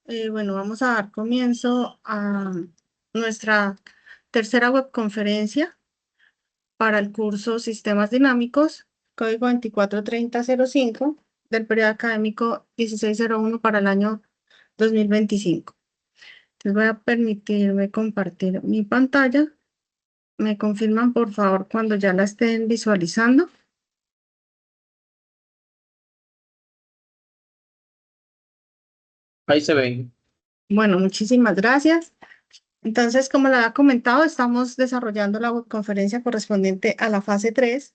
Bueno, vamos a dar comienzo a nuestra tercera webconferencia para el curso Sistemas Dinámicos, código 243005 del periodo académico 1601 para el año 2025. Entonces voy a permitirme compartir mi pantalla. ¿Me confirman, por favor, cuando ya la estén visualizando? Ahí se ven. Bueno, muchísimas gracias. Entonces, como le había comentado, estamos desarrollando la webconferencia correspondiente a la fase 3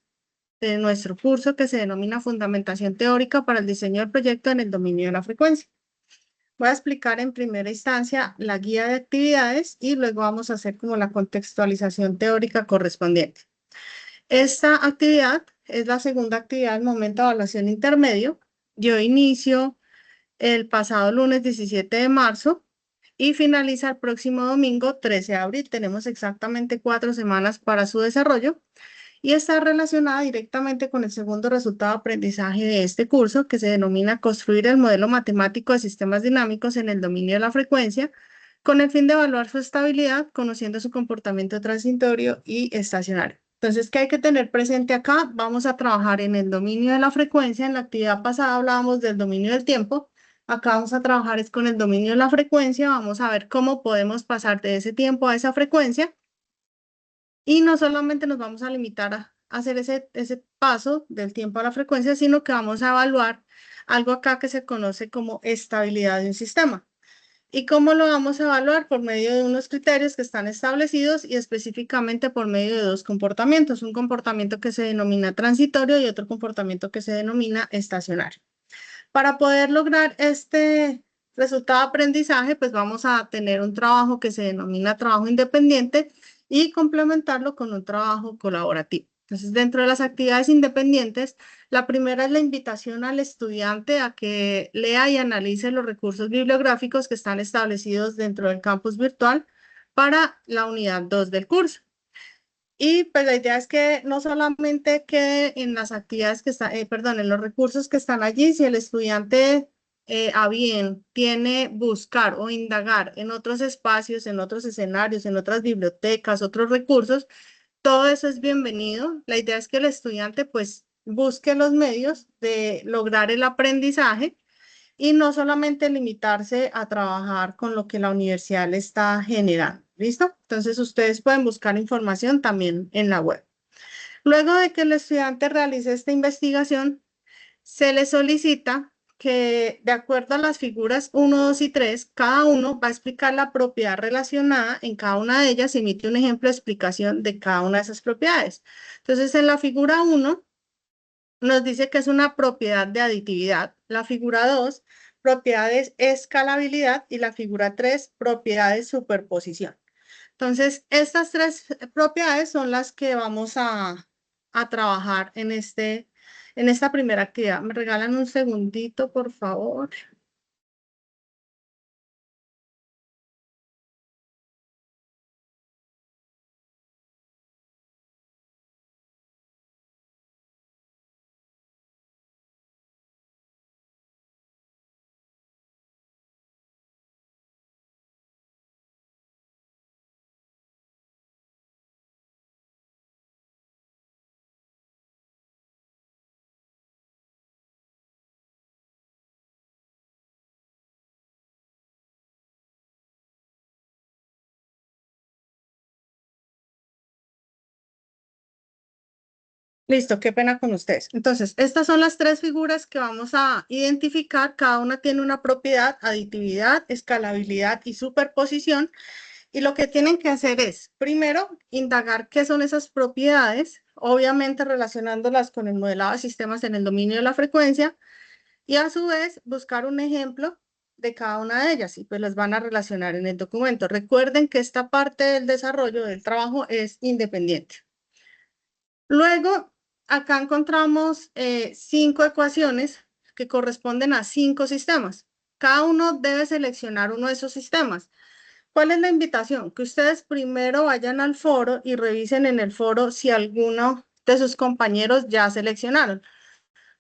de nuestro curso que se denomina Fundamentación Teórica para el Diseño del Proyecto en el Dominio de la Frecuencia. Voy a explicar en primera instancia la guía de actividades y luego vamos a hacer como la contextualización teórica correspondiente. Esta actividad es la segunda actividad del momento de evaluación intermedio. Yo inicio el pasado lunes 17 de marzo y finaliza el próximo domingo 13 de abril. Tenemos exactamente 4 semanas para su desarrollo y está relacionada directamente con el segundo resultado de aprendizaje de este curso, que se denomina Construir el modelo matemático de sistemas dinámicos en el dominio de la frecuencia, con el fin de evaluar su estabilidad, conociendo su comportamiento transitorio y estacionario. Entonces, ¿qué hay que tener presente acá? Vamos a trabajar en el dominio de la frecuencia. En la actividad pasada hablábamos del dominio del tiempo. Acá vamos a trabajar es con el dominio de la frecuencia. Vamos a ver cómo podemos pasar de ese tiempo a esa frecuencia. Y no solamente nos vamos a limitar a hacer ese paso del tiempo a la frecuencia, sino que vamos a evaluar algo acá que se conoce como estabilidad de un sistema. ¿Y cómo lo vamos a evaluar? Por medio de unos criterios que están establecidos y específicamente por medio de dos comportamientos. Un comportamiento que se denomina transitorio y otro comportamiento que se denomina estacionario. Para poder lograr este resultado de aprendizaje, pues vamos a tener un trabajo que se denomina trabajo independiente y complementarlo con un trabajo colaborativo. Entonces, dentro de las actividades independientes, la primera es la invitación al estudiante a que lea y analice los recursos bibliográficos que están establecidos dentro del campus virtual para la unidad 2 del curso. Y pues la idea es que no solamente quede en las actividades que están, perdón, en los recursos que están allí, si el estudiante a bien tiene buscar o indagar en otros espacios, en otros escenarios, en otras bibliotecas, otros recursos, todo eso es bienvenido. La idea es que el estudiante pues busque los medios de lograr el aprendizaje y no solamente limitarse a trabajar con lo que la universidad le está generando. ¿Listo? Entonces ustedes pueden buscar información también en la web. Luego de que el estudiante realice esta investigación, se le solicita que de acuerdo a las figuras 1, 2 y 3, cada uno va a explicar la propiedad relacionada en cada una de ellas y emite un ejemplo de explicación de cada una de esas propiedades. Entonces, en la figura 1 nos dice que es una propiedad de aditividad. La figura 2, propiedades escalabilidad y la figura 3, propiedades superposición. Entonces, estas tres propiedades son las que vamos a trabajar en esta primera actividad. ¿Me regalan un segundito, por favor? Listo, qué pena con ustedes. Entonces, estas son las tres figuras que vamos a identificar. Cada una tiene una propiedad, aditividad, escalabilidad y superposición. Y lo que tienen que hacer es, primero, indagar qué son esas propiedades, obviamente relacionándolas con el modelado de sistemas en el dominio de la frecuencia, y a su vez buscar un ejemplo de cada una de ellas y pues las van a relacionar en el documento. Recuerden que esta parte del desarrollo del trabajo es independiente. Luego, acá encontramos 5 ecuaciones que corresponden a 5 sistemas. Cada uno debe seleccionar uno de esos sistemas. ¿Cuál es la invitación? Que ustedes primero vayan al foro y revisen en el foro si alguno de sus compañeros ya seleccionaron.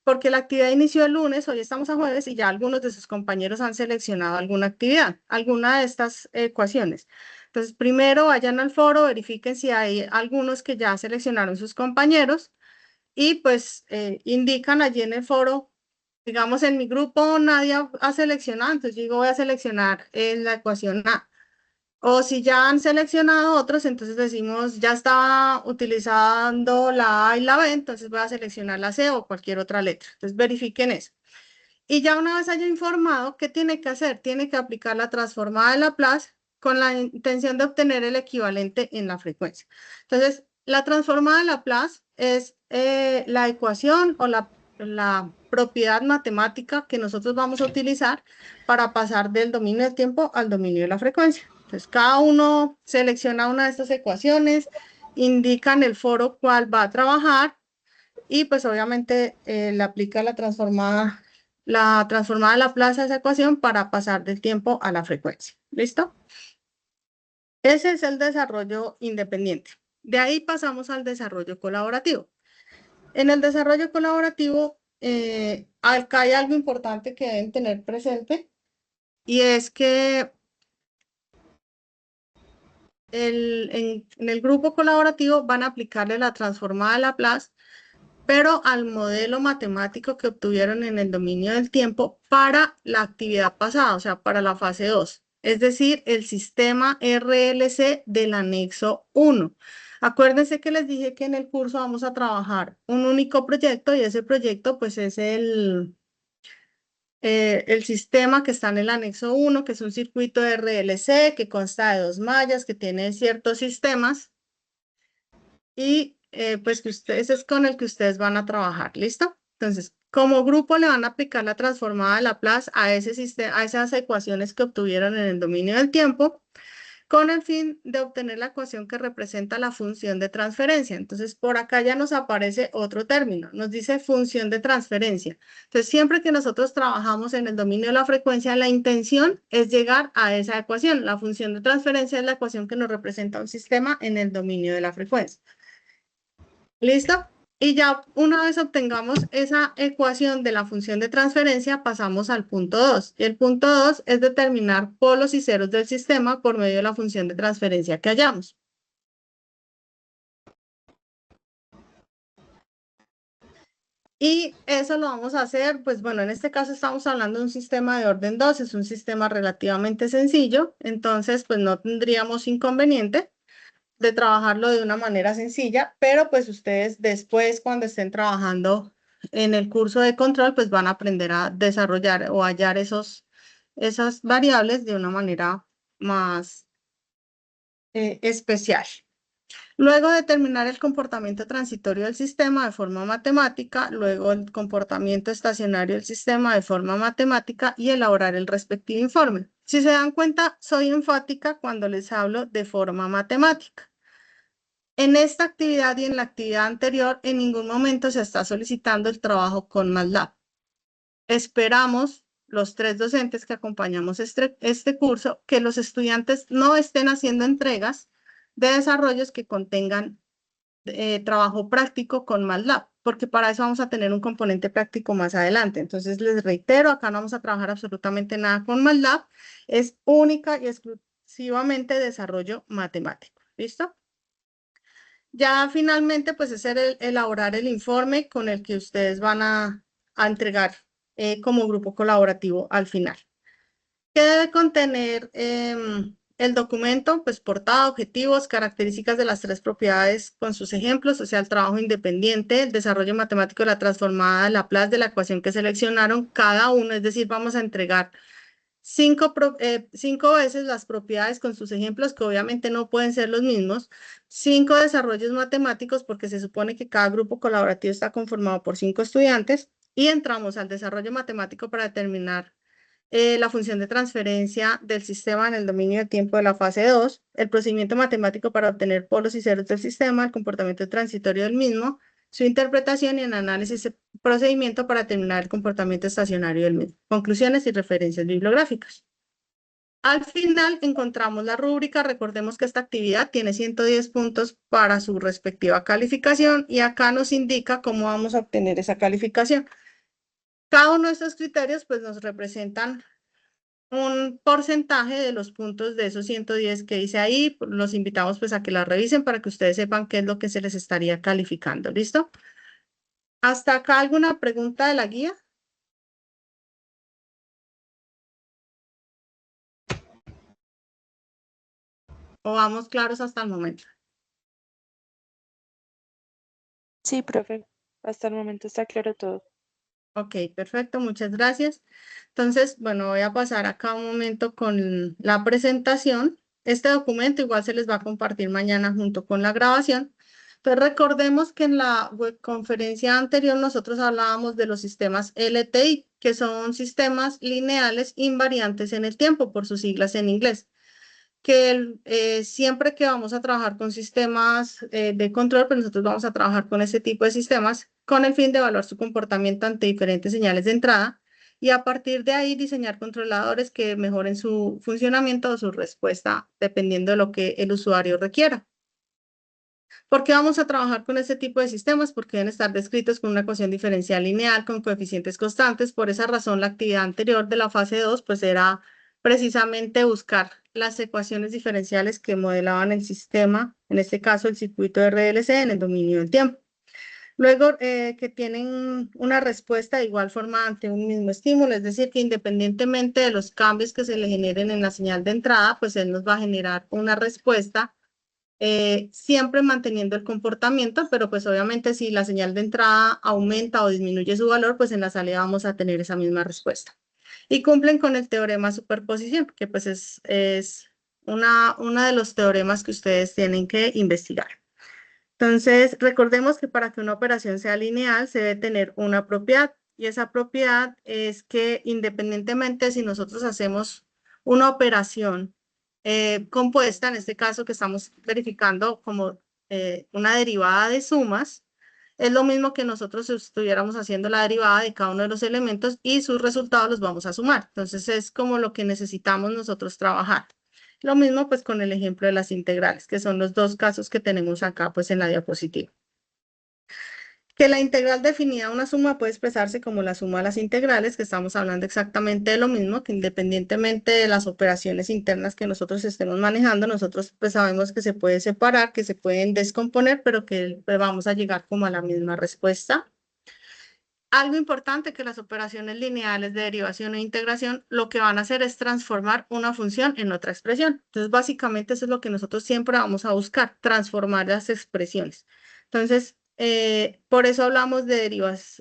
porque la actividad inició el lunes, hoy estamos a jueves y ya algunos de sus compañeros han seleccionado alguna actividad, alguna de estas ecuaciones. Entonces, primero vayan al foro, verifiquen si hay algunos que ya seleccionaron sus compañeros y pues indican allí en el foro, digamos en mi grupo nadie ha seleccionado, entonces yo digo voy a seleccionar la ecuación A. O si ya han seleccionado otros, entonces decimos, ya estaba utilizando la A y la B, entonces voy a seleccionar la C o cualquier otra letra. Entonces verifiquen eso. Y ya una vez haya informado, ¿qué tiene que hacer? Tiene que aplicar la transformada de Laplace con la intención de obtener el equivalente en la frecuencia. Entonces, la transformada de Laplace es la ecuación o la propiedad matemática que nosotros vamos a utilizar para pasar del dominio del tiempo al dominio de la frecuencia. Entonces, cada uno selecciona una de estas ecuaciones, indica en el foro cuál va a trabajar y pues obviamente le aplica la transformada de Laplace a esa ecuación para pasar del tiempo a la frecuencia. ¿Listo? Ese es el desarrollo independiente. De ahí pasamos al desarrollo colaborativo. En el desarrollo colaborativo, acá hay algo importante que deben tener presente y es que en el grupo colaborativo van a aplicarle la transformada de Laplace, pero al modelo matemático que obtuvieron en el dominio del tiempo para la actividad pasada, o sea, para la fase 2, es decir, el sistema RLC del anexo 1. Acuérdense que les dije que en el curso vamos a trabajar un único proyecto y ese proyecto pues es el sistema que está en el anexo 1, que es un circuito RLC que consta de 2 mallas, que tiene ciertos sistemas y pues que ese es con el que ustedes van a trabajar, ¿listo? Entonces, como grupo le van a aplicar la transformada de Laplace a ese sistema, a esas ecuaciones que obtuvieron en el dominio del tiempo, con el fin de obtener la ecuación que representa la función de transferencia. Entonces, por acá ya nos aparece otro término, nos dice función de transferencia. Entonces, siempre que nosotros trabajamos en el dominio de la frecuencia, la intención es llegar a esa ecuación. La función de transferencia es la ecuación que nos representa un sistema en el dominio de la frecuencia. ¿Listo? Y ya una vez obtengamos esa ecuación de la función de transferencia, pasamos al punto 2. Y el punto 2 es determinar polos y ceros del sistema por medio de la función de transferencia que hallamos. Y eso lo vamos a hacer, pues bueno, en este caso estamos hablando de un sistema de orden 2, es un sistema relativamente sencillo, entonces pues no tendríamos inconveniente de trabajarlo de una manera sencilla, pero pues ustedes después cuando estén trabajando en el curso de control, pues van a aprender a desarrollar o hallar esas variables de una manera más especial. Luego determinar el comportamiento transitorio del sistema de forma matemática, luego el comportamiento estacionario del sistema de forma matemática y elaborar el respectivo informe. Si se dan cuenta, soy enfática cuando les hablo de forma matemática. En esta actividad y en la actividad anterior, en ningún momento se está solicitando el trabajo con MATLAB. Esperamos, los 3 docentes que acompañamos este curso, que los estudiantes no estén haciendo entregas de desarrollos que contengan trabajo práctico con MATLAB, porque para eso vamos a tener un componente práctico más adelante. Entonces, les reitero, acá no vamos a trabajar absolutamente nada con MATLAB, es única y exclusivamente desarrollo matemático. ¿Listo? Ya finalmente, pues es elaborar el informe con el que ustedes van a entregar como grupo colaborativo al final. ¿Qué debe contener el documento? Pues portada, objetivos, características de las 3 propiedades con sus ejemplos, o sea, el trabajo independiente, el desarrollo matemático de la transformada de Laplace de la ecuación que seleccionaron cada uno, es decir, vamos a entregar 5 veces las propiedades con sus ejemplos, que obviamente no pueden ser los mismos, 5 desarrollos matemáticos, porque se supone que cada grupo colaborativo está conformado por 5 estudiantes, y entramos al desarrollo matemático para determinar la función de transferencia del sistema en el dominio de tiempo de la fase 2, el procedimiento matemático para obtener polos y ceros del sistema, el comportamiento transitorio del mismo, su interpretación y el análisis de procedimiento para determinar el comportamiento estacionario del mismo. Conclusiones y referencias bibliográficas. Al final encontramos la rúbrica. Recordemos que esta actividad tiene 110 puntos para su respectiva calificación y acá nos indica cómo vamos a obtener esa calificación. Cada uno de estos criterios pues nos representan un porcentaje de los puntos de esos 110 que dice ahí. Los invitamos pues a que la revisen para que ustedes sepan qué es lo que se les estaría calificando. ¿Listo? ¿Hasta acá alguna pregunta de la guía? ¿O vamos claros hasta el momento? Sí, profe, hasta el momento está claro todo. Ok, perfecto, muchas gracias. Entonces, bueno, voy a pasar acá un momento con la presentación. Este documento igual se les va a compartir mañana junto con la grabación. Entonces, recordemos que en la webconferencia anterior nosotros hablábamos de los sistemas LTI, que son sistemas lineales invariantes en el tiempo, por sus siglas en inglés. Que siempre que vamos a trabajar con sistemas de control, pues nosotros vamos a trabajar con ese tipo de sistemas con el fin de evaluar su comportamiento ante diferentes señales de entrada y a partir de ahí diseñar controladores que mejoren su funcionamiento o su respuesta dependiendo de lo que el usuario requiera. ¿Por qué vamos a trabajar con este tipo de sistemas? Porque deben estar descritos con una ecuación diferencial lineal con coeficientes constantes. Por esa razón, la actividad anterior de la fase 2 pues era precisamente buscar las ecuaciones diferenciales que modelaban el sistema, en este caso el circuito de RLC en el dominio del tiempo. Luego, que tienen una respuesta de igual forma ante un mismo estímulo, es decir, que independientemente de los cambios que se le generen en la señal de entrada, pues él nos va a generar una respuesta siempre manteniendo el comportamiento, pero pues obviamente si la señal de entrada aumenta o disminuye su valor, pues en la salida vamos a tener esa misma respuesta. Y cumplen con el teorema de superposición, que pues es una de los teoremas que ustedes tienen que investigar. Entonces, recordemos que para que una operación sea lineal se debe tener una propiedad y esa propiedad es que independientemente si nosotros hacemos una operación compuesta, en este caso que estamos verificando como una derivada de sumas, es lo mismo que nosotros estuviéramos haciendo la derivada de cada uno de los elementos y sus resultados los vamos a sumar. Entonces, es como lo que necesitamos nosotros trabajar. Lo mismo pues con el ejemplo de las integrales, que son los dos casos que tenemos acá pues en la diapositiva. Que la integral definida una suma puede expresarse como la suma de las integrales, que estamos hablando exactamente de lo mismo, que independientemente de las operaciones internas que nosotros estemos manejando, nosotros pues sabemos que se puede separar, que se pueden descomponer, pero que pues, vamos a llegar como a la misma respuesta. Algo importante que las operaciones lineales de derivación e integración lo que van a hacer es transformar una función en otra expresión. Entonces, básicamente eso es lo que nosotros siempre vamos a buscar, transformar las expresiones. Entonces, por eso hablamos de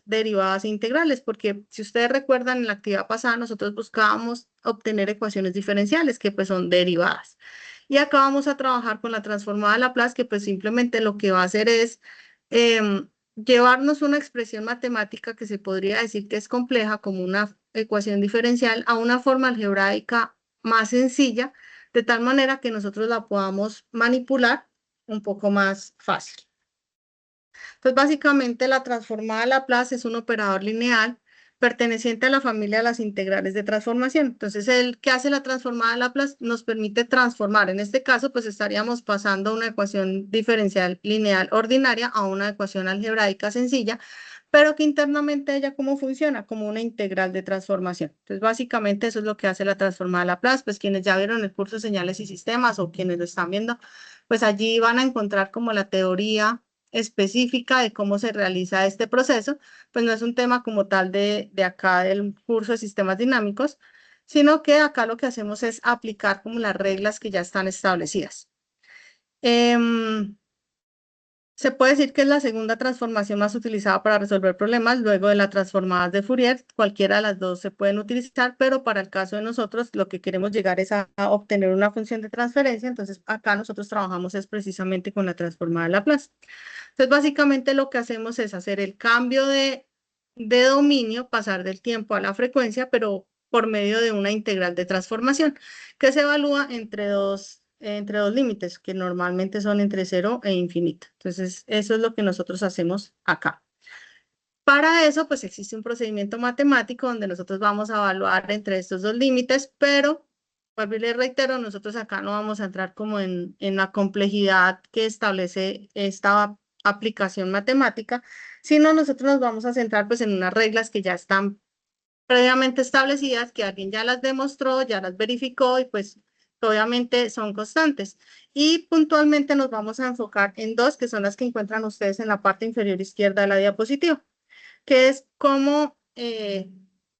derivadas integrales, porque si ustedes recuerdan en la actividad pasada, nosotros buscábamos obtener ecuaciones diferenciales, que pues son derivadas. Y acá vamos a trabajar con la transformada de Laplace, que pues simplemente lo que va a hacer es llevarnos una expresión matemática que se podría decir que es compleja, como una ecuación diferencial, a una forma algebraica más sencilla, de tal manera que nosotros la podamos manipular un poco más fácil. Entonces, básicamente, la transformada de Laplace es un operador lineal perteneciente a la familia de las integrales de transformación. Entonces, el que hace la transformada de Laplace nos permite transformar. En este caso, pues estaríamos pasando una ecuación diferencial lineal ordinaria a una ecuación algebraica sencilla, pero que internamente ella cómo funciona, como una integral de transformación. Entonces, básicamente eso es lo que hace la transformada de Laplace. Pues quienes ya vieron el curso de señales y sistemas o quienes lo están viendo, pues allí van a encontrar como la teoría específica de cómo se realiza este proceso, pues no es un tema como tal de acá del curso de sistemas dinámicos, sino que acá lo que hacemos es aplicar como las reglas que ya están establecidas. Se puede decir que es la segunda transformación más utilizada para resolver problemas luego de las transformadas de Fourier. Cualquiera de las dos se pueden utilizar, pero para el caso de nosotros lo que queremos llegar es a obtener una función de transferencia. Entonces acá nosotros trabajamos es precisamente con la transformada de Laplace. Entonces básicamente lo que hacemos es hacer el cambio de dominio, pasar del tiempo a la frecuencia, pero por medio de una integral de transformación que se evalúa entre dos límites, que normalmente son entre 0 e infinito. Entonces, eso es lo que nosotros hacemos acá. Para eso, pues existe un procedimiento matemático donde nosotros vamos a evaluar entre estos dos límites, pero, vuelvo y les reitero, nosotros acá no vamos a entrar como en la complejidad que establece esta aplicación matemática, sino nosotros nos vamos a centrar pues en unas reglas que ya están previamente establecidas, que alguien ya las demostró, ya las verificó y pues obviamente son constantes. Y puntualmente nos vamos a enfocar en dos, que son las que encuentran ustedes en la parte inferior izquierda de la diapositiva, que es cómo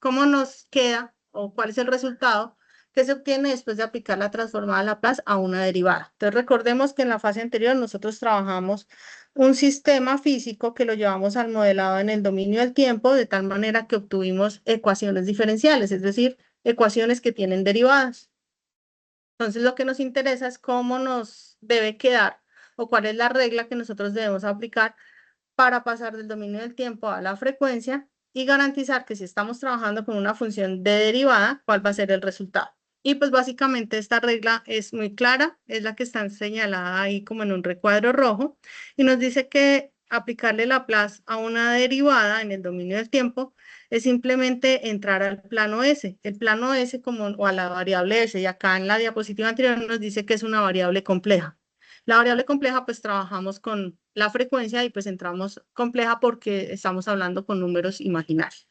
nos queda o cuál es el resultado que se obtiene después de aplicar la transformada Laplace a una derivada. Entonces, recordemos que en la fase anterior nosotros trabajamos un sistema físico que lo llevamos al modelado en el dominio del tiempo, de tal manera que obtuvimos ecuaciones diferenciales, es decir, ecuaciones que tienen derivadas. Entonces, lo que nos interesa es cómo nos debe quedar o cuál es la regla que nosotros debemos aplicar para pasar del dominio del tiempo a la frecuencia y garantizar que si estamos trabajando con una función de derivada, cuál va a ser el resultado. Y pues básicamente esta regla es muy clara, es la que está señalada ahí como en un recuadro rojo y nos dice que aplicarle Laplace a una derivada en el dominio del tiempo es simplemente entrar al plano S. El plano S o a la variable S, y acá en la diapositiva anterior nos dice que es una variable compleja. La variable compleja, pues trabajamos con la frecuencia y pues entramos compleja porque estamos hablando con números imaginarios.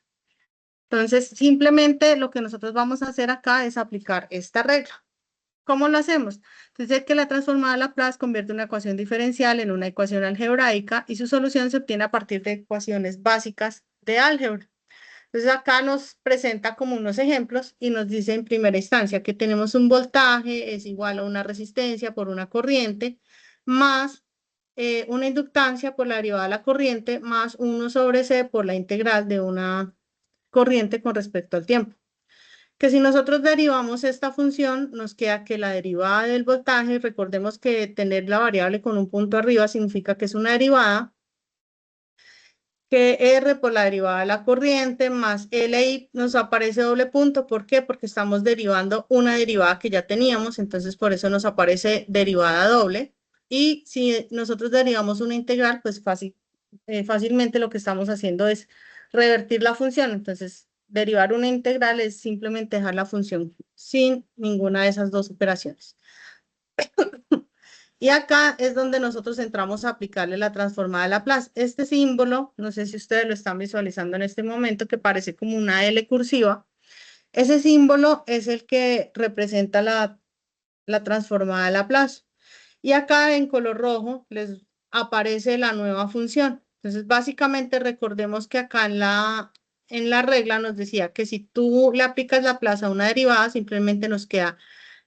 Entonces, simplemente lo que nosotros vamos a hacer acá es aplicar esta regla. ¿Cómo lo hacemos? Entonces, que la transformada de Laplace convierte una ecuación diferencial en una ecuación algebraica y su solución se obtiene a partir de ecuaciones básicas de álgebra. Entonces acá nos presenta como unos ejemplos y nos dice en primera instancia que tenemos un voltaje es igual a una resistencia por una corriente más una inductancia por la derivada de la corriente más 1 sobre C por la integral de una corriente con respecto al tiempo. Que si nosotros derivamos esta función, nos queda que la derivada del voltaje, recordemos que tener la variable con un punto arriba significa que es una derivada, que R por la derivada de la corriente más LI nos aparece doble punto. ¿Por qué? Porque estamos derivando una derivada que ya teníamos, entonces por eso nos aparece derivada doble. Y si nosotros derivamos una integral, pues fácilmente lo que estamos haciendo es revertir la función. Entonces, derivar una integral es simplemente dejar la función sin ninguna de esas dos operaciones. Y acá es donde nosotros entramos a aplicarle la transformada de Laplace. Este símbolo, no sé si ustedes lo están visualizando en este momento, que parece como una L cursiva. Ese símbolo es el que representa la transformada de Laplace. Y acá en color rojo les aparece la nueva función. Entonces, básicamente recordemos que acá en la regla nos decía que si tú le aplicas Laplace a una derivada, simplemente nos queda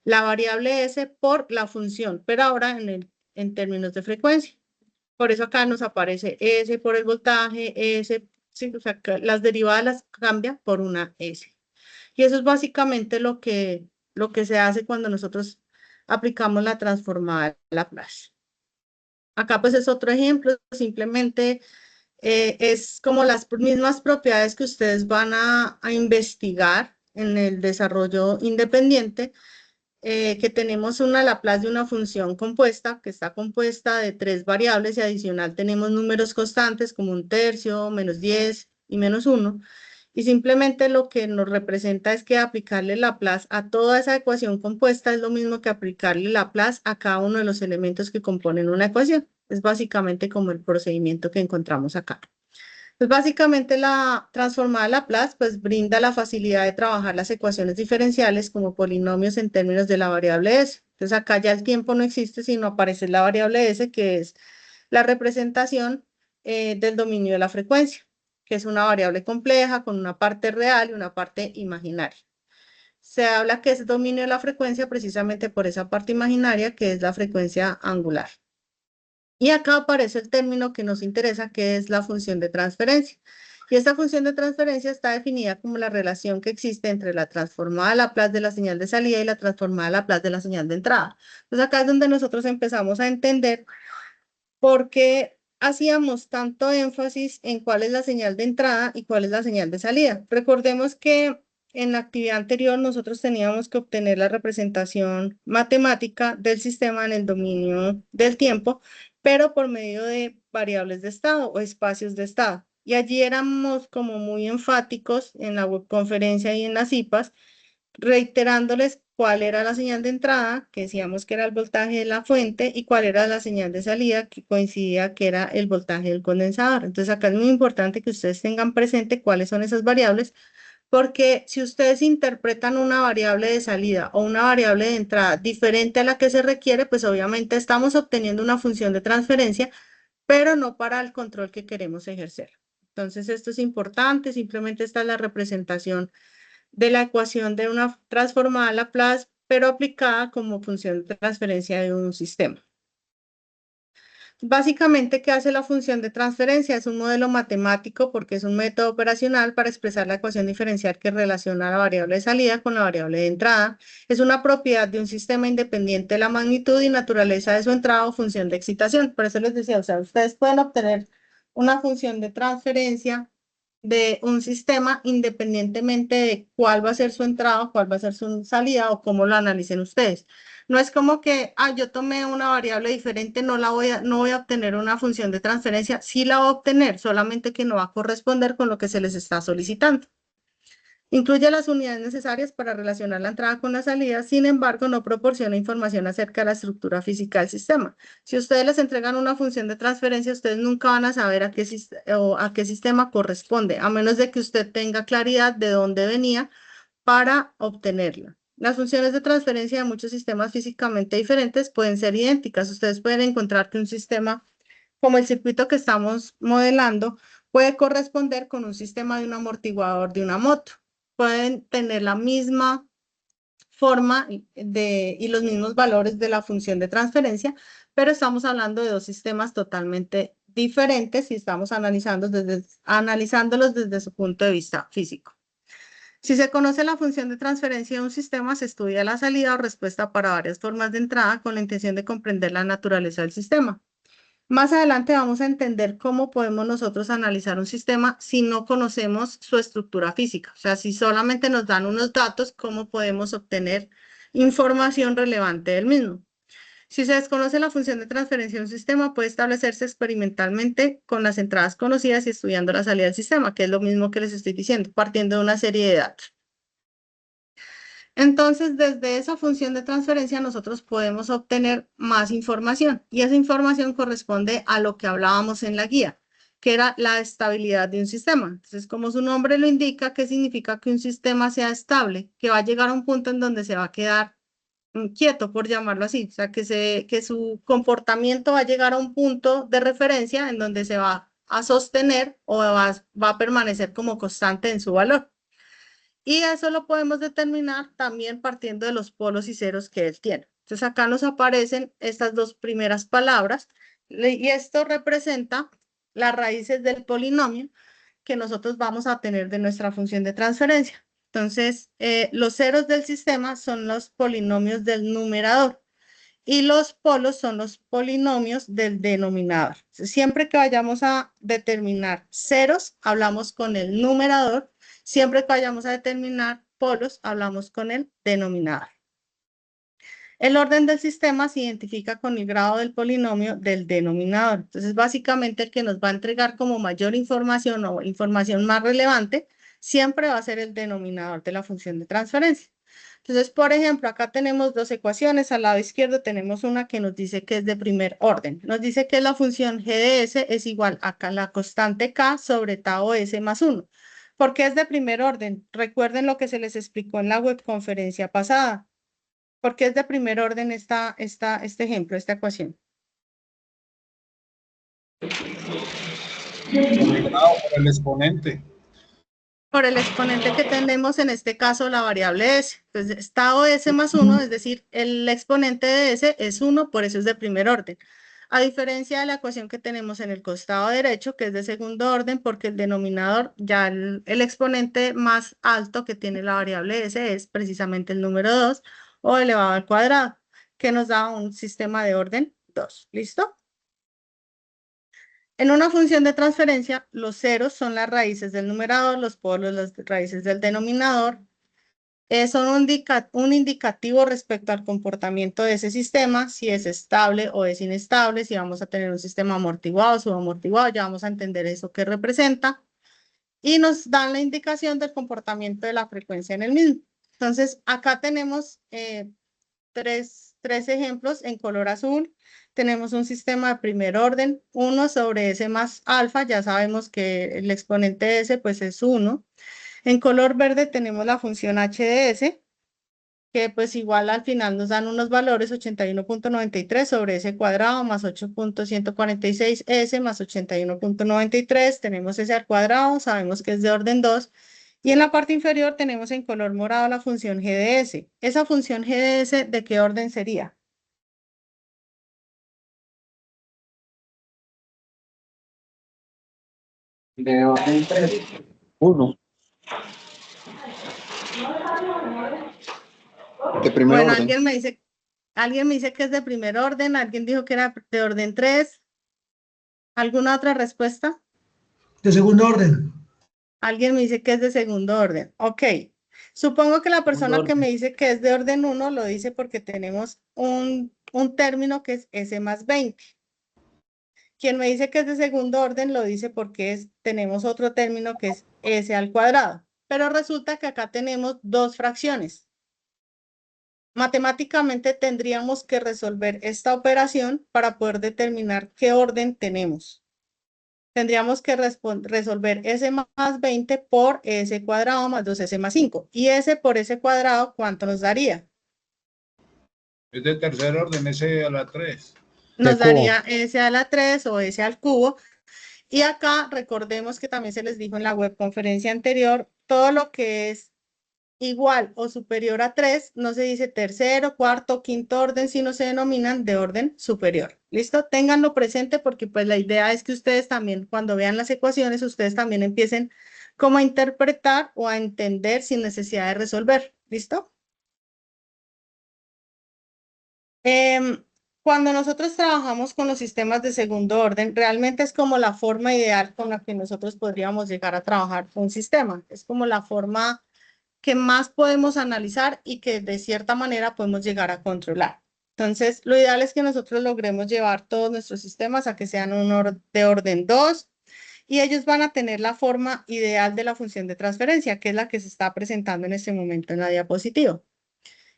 la variable S por la función, pero ahora en términos de frecuencia. Por eso acá nos aparece S por el voltaje, S, sí, o sea, que las derivadas las cambia por una S. Y eso es básicamente lo que se hace cuando nosotros aplicamos la transformada de Laplace. Acá pues es otro ejemplo, simplemente es como las mismas propiedades que ustedes van a investigar en el desarrollo independiente, que tenemos una Laplace de una función compuesta, que está compuesta de 3 variables y adicional tenemos números constantes como un tercio, -10 y -1. Y simplemente lo que nos representa es que aplicarle Laplace a toda esa ecuación compuesta es lo mismo que aplicarle Laplace a cada uno de los elementos que componen una ecuación. Es básicamente como el procedimiento que encontramos acá. Pues básicamente la transformada Laplace pues brinda la facilidad de trabajar las ecuaciones diferenciales como polinomios en términos de la variable S. Entonces acá ya el tiempo no existe, sino aparece la variable S, que es la representación del dominio de la frecuencia, que es una variable compleja con una parte real y una parte imaginaria. Se habla que es dominio de la frecuencia precisamente por esa parte imaginaria, que es la frecuencia angular. Y acá aparece el término que nos interesa, que es la función de transferencia. Y esta función de transferencia está definida como la relación que existe entre la transformada Laplace de la señal de salida y la transformada Laplace de la señal de entrada. Entonces acá es donde nosotros empezamos a entender por qué hacíamos tanto énfasis en cuál es la señal de entrada y cuál es la señal de salida. Recordemos que en la actividad anterior nosotros teníamos que obtener la representación matemática del sistema en el dominio del tiempo, pero por medio de variables de estado o espacios de estado. Y allí éramos como muy enfáticos en la webconferencia y en las IPAs, reiterándoles cuál era la señal de entrada, que decíamos que era el voltaje de la fuente, y cuál era la señal de salida, que coincidía que era el voltaje del condensador. Entonces acá es muy importante que ustedes tengan presente cuáles son esas variables porque si ustedes interpretan una variable de salida o una variable de entrada diferente a la que se requiere, pues obviamente estamos obteniendo una función de transferencia, pero no para el control que queremos ejercer. Entonces, esto es importante, simplemente esta es la representación de la ecuación de una transformada a Laplace, pero aplicada como función de transferencia de un sistema. Básicamente, ¿qué hace la función de transferencia? Es un modelo matemático porque es un método operacional para expresar la ecuación diferencial que relaciona la variable de salida con la variable de entrada. Es una propiedad de un sistema independiente de la magnitud y naturaleza de su entrada o función de excitación. Por eso les decía, o sea, ustedes pueden obtener una función de transferencia de un sistema independientemente de cuál va a ser su entrada, cuál va a ser su salida o cómo lo analicen ustedes. No es como que, yo tomé una variable diferente, no voy a obtener una función de transferencia. Sí la voy a obtener, solamente que no va a corresponder con lo que se les está solicitando. Incluye las unidades necesarias para relacionar la entrada con la salida, sin embargo, no proporciona información acerca de la estructura física del sistema. Si ustedes les entregan una función de transferencia, ustedes nunca van a saber a qué sistema corresponde, a menos de que usted tenga claridad de dónde venía para obtenerla. Las funciones de transferencia de muchos sistemas físicamente diferentes pueden ser idénticas. Ustedes pueden encontrar que un sistema como el circuito que estamos modelando puede corresponder con un sistema de un amortiguador de una moto. Pueden tener la misma forma y los mismos valores de la función de transferencia, pero estamos hablando de dos sistemas totalmente diferentes y estamos analizándolos desde su punto de vista físico. Si se conoce la función de transferencia de un sistema, se estudia la salida o respuesta para varias formas de entrada con la intención de comprender la naturaleza del sistema. Más adelante vamos a entender cómo podemos nosotros analizar un sistema si no conocemos su estructura física. O sea, si solamente nos dan unos datos, cómo podemos obtener información relevante del mismo. Si se desconoce la función de transferencia de un sistema, puede establecerse experimentalmente con las entradas conocidas y estudiando la salida del sistema, que es lo mismo que les estoy diciendo, partiendo de una serie de datos. Entonces, desde esa función de transferencia, nosotros podemos obtener más información y esa información corresponde a lo que hablábamos en la guía, que era la estabilidad de un sistema. Entonces, como su nombre lo indica, ¿qué significa que un sistema sea estable? Que va a llegar a un punto en donde se va a quedar quieto, por llamarlo así, o sea, que su comportamiento va a llegar a un punto de referencia en donde se va a sostener o va a permanecer como constante en su valor. Y eso lo podemos determinar también partiendo de los polos y ceros que él tiene. Entonces acá nos aparecen estas dos primeras palabras y esto representa las raíces del polinomio que nosotros vamos a tener de nuestra función de transferencia. Entonces, los ceros del sistema son los polinomios del numerador y los polos son los polinomios del denominador. Siempre que vayamos a determinar ceros, hablamos con el numerador. Siempre que vayamos a determinar polos, hablamos con el denominador. El orden del sistema se identifica con el grado del polinomio del denominador. Entonces, básicamente, el que nos va a entregar como mayor información o información más relevante, siempre va a ser el denominador de la función de transferencia. Entonces, por ejemplo, acá tenemos dos ecuaciones. Al lado izquierdo tenemos una que nos dice que es de primer orden. Nos dice que la función g de s es igual a la constante k sobre tau s más 1. ¿Por qué es de primer orden? Recuerden lo que se les explicó en la webconferencia pasada. ¿Por qué es de primer orden este ejemplo, esta ecuación? Por el exponente. Por el exponente que tenemos, en este caso, la variable s. Entonces, tau s más 1, es decir, el exponente de s es 1, por eso es de primer orden. A diferencia de la ecuación que tenemos en el costado derecho, que es de segundo orden, porque el denominador, ya el exponente más alto que tiene la variable s es precisamente el número 2 o elevado al cuadrado, que nos da un sistema de orden 2. ¿Listo? En una función de transferencia, los ceros son las raíces del numerador, los polos las raíces del denominador. Son un indicativo respecto al comportamiento de ese sistema, si es estable o es inestable, si vamos a tener un sistema amortiguado o subamortiguado, ya vamos a entender eso que representa. Y nos dan la indicación del comportamiento de la frecuencia en el mismo. Entonces, acá tenemos tres ejemplos en color azul. Tenemos un sistema de primer orden, 1 sobre S más alfa, ya sabemos que el exponente de S pues es 1. En color verde tenemos la función h de s, que pues igual al final nos dan unos valores 81.93 sobre s cuadrado más 8.146 s más 81.93, tenemos s al cuadrado, sabemos que es de orden 2, y en la parte inferior tenemos en color morado la función g de s. Esa función g de s, ¿de qué orden sería? De orden 3. 1. De primer Bueno, orden. alguien me dice que es de primer orden, alguien dijo que era de orden 3. ¿Alguna otra respuesta? De segundo orden. Alguien me dice que es de segundo orden. Ok. Supongo que la persona que orden. me dice que es de orden 1 lo dice porque tenemos un término que es S más 20. Quien me dice que es de segundo orden lo dice porque tenemos otro término que es S al cuadrado. Pero resulta que acá tenemos dos fracciones. Matemáticamente tendríamos que resolver esta operación para poder determinar qué orden tenemos. Tendríamos que resolver S más 20 por S cuadrado más 2S más 5. Y S por S cuadrado, ¿cuánto nos daría? Es de tercer orden, S a la 3. Nos cubo. daría S a la 3 o S al cubo. Y acá recordemos que también se les dijo en la webconferencia anterior, todo lo que es igual o superior a 3 no se dice tercero, cuarto, quinto orden, sino se denominan de orden superior. ¿Listo? Ténganlo presente porque pues la idea es que ustedes también, cuando vean las ecuaciones, ustedes también empiecen como a interpretar o a entender sin necesidad de resolver. ¿Listo? Cuando nosotros trabajamos con los sistemas de segundo orden, realmente es como la forma ideal con la que nosotros podríamos llegar a trabajar un sistema. Es como la forma que más podemos analizar y que de cierta manera podemos llegar a controlar. Entonces, lo ideal es que nosotros logremos llevar todos nuestros sistemas a que sean de orden 2 y ellos van a tener la forma ideal de la función de transferencia, que es la que se está presentando en este momento en la diapositiva.